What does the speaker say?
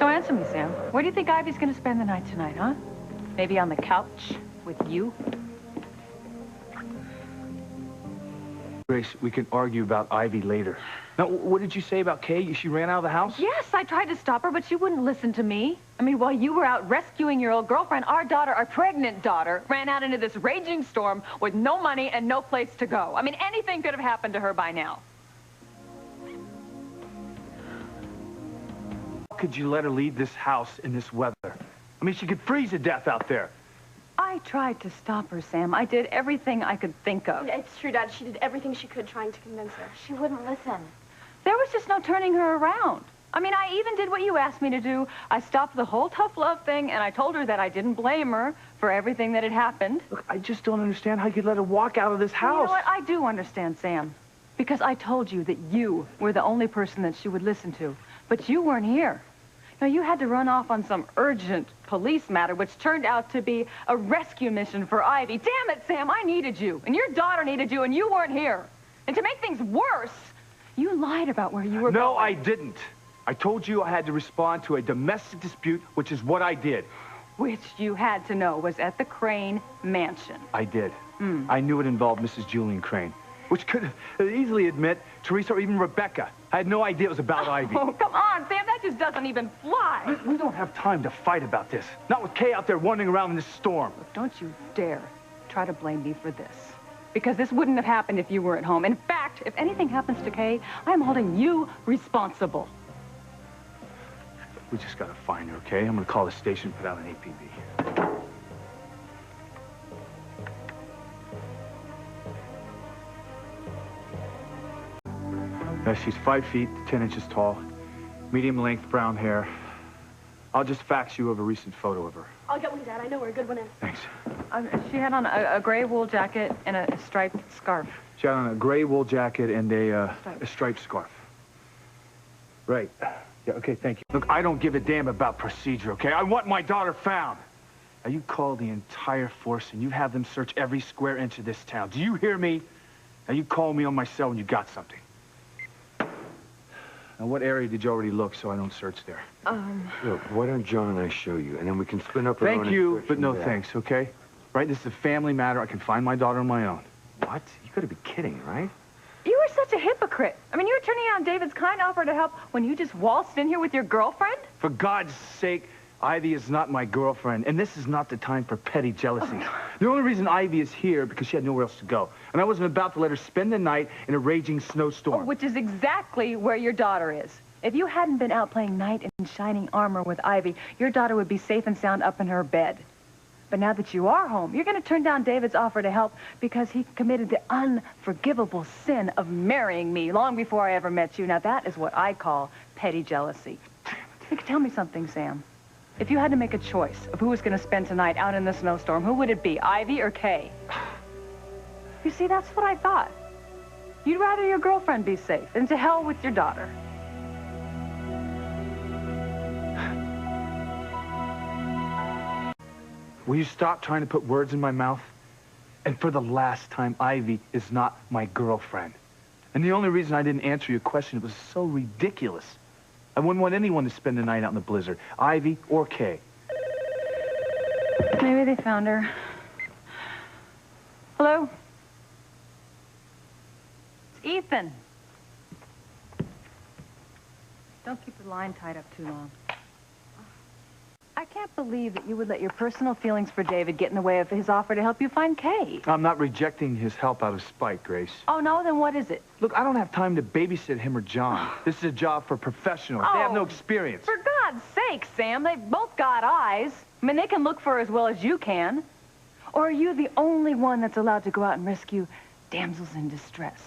So answer me, Sam. Where do you think Ivy's gonna spend the night tonight, huh? Maybe on the couch with you? Grace, we can argue about Ivy later. Now, what did you say about Kay? She ran out of the house? Yes, I tried to stop her, but she wouldn't listen to me. I mean, while you were out rescuing your old girlfriend, our daughter, our pregnant daughter, ran out into this raging storm with no money and no place to go. I mean, anything could have happened to her by now. How could you let her leave this house in this weather? I mean, she could freeze to death out there. I tried to stop her, Sam. I did everything I could think of. It's true, Dad. She did everything she could trying to convince her. She wouldn't listen. There was just no turning her around. I mean, I even did what you asked me to do. I stopped the whole tough love thing, and I told her that I didn't blame her for everything that had happened. Look, I just don't understand how you could let her walk out of this house. You know what? I do understand, Sam. Because I told you that you were the only person that she would listen to. But you weren't here. Now, you had to run off on some urgent police matter, which turned out to be a rescue mission for Ivy. Damn it, Sam, I needed you, and your daughter needed you, and you weren't here. And to make things worse, you lied about where you were going. No, I didn't. I told you I had to respond to a domestic dispute, which is what I did. Which you had to know was at the Crane Mansion. I did. I knew it involved Mrs. Julian Crane, which could easily admit Teresa or even Rebecca. I had no idea it was about Ivy. Oh, come on, Sam, that just doesn't even fly. We don't have time to fight about this. Not with Kay out there wandering around in this storm. Look, don't you dare try to blame me for this. Because this wouldn't have happened if you were at home. In fact, if anything happens to Kay, I'm holding you responsible. We just gotta find her, okay? I'm gonna call the station, put out an APB. She's 5 feet, 10 inches tall, medium length brown hair. I'll just fax you over a recent photo of her. I'll get one, Dad. I know where a good one is. Thanks. She had on a gray wool jacket and a striped scarf. She had on a gray wool jacket and a striped scarf. Right. Yeah, okay, thank you. Look, I don't give a damn about procedure, okay? I want my daughter found. Now, you call the entire force and you have them search every square inch of this town. Do you hear me? Now, you call me on my cell when you got something. Now, what area did you already look so I don't search there? Look, why don't John and I show you, and then we can spin up our own Thank you, search but from no there. thanks, okay? Right, this is a family matter. I can find my daughter on my own. What? You gotta be kidding, right? You were such a hypocrite. I mean, you were turning down David's kind offer to help when you just waltzed in here with your girlfriend? For God's sake, Ivy is not my girlfriend, and this is not the time for petty jealousy. The only reason Ivy is here because she had nowhere else to go, and I wasn't about to let her spend the night in a raging snowstorm. Which is exactly where your daughter is. If you hadn't been out playing knight in shining armor with Ivy, your daughter would be safe and sound up in her bed. But now that you are home, you're going to turn down David's offer to help because he committed the unforgivable sin of marrying me long before I ever met you. Now, that is what I call petty jealousy. Look, tell me something, Sam. If you had to make a choice of who was going to spend tonight out in the snowstorm, who would it be, Ivy or Kay? You see, that's what I thought. You'd rather your girlfriend be safe than to hell with your daughter. Will you stop trying to put words in my mouth? And for the last time, Ivy is not my girlfriend. And the only reason I didn't answer your question was so ridiculous. I wouldn't want anyone to spend the night out in the blizzard, Ivy or Kay. Maybe they found her. Hello? It's Ethan. Don't keep the line tied up too long. I can't believe that you would let your personal feelings for David get in the way of his offer to help you find Kay. I'm not rejecting his help out of spite, Grace. Oh, no? Then what is it? Look, I don't have time to babysit him or John. This is a job for professionals. They have no experience. For God's sake, Sam, they've both got eyes. I mean, they can look for her as well as you can. Or are you the only one that's allowed to go out and rescue damsels in distress?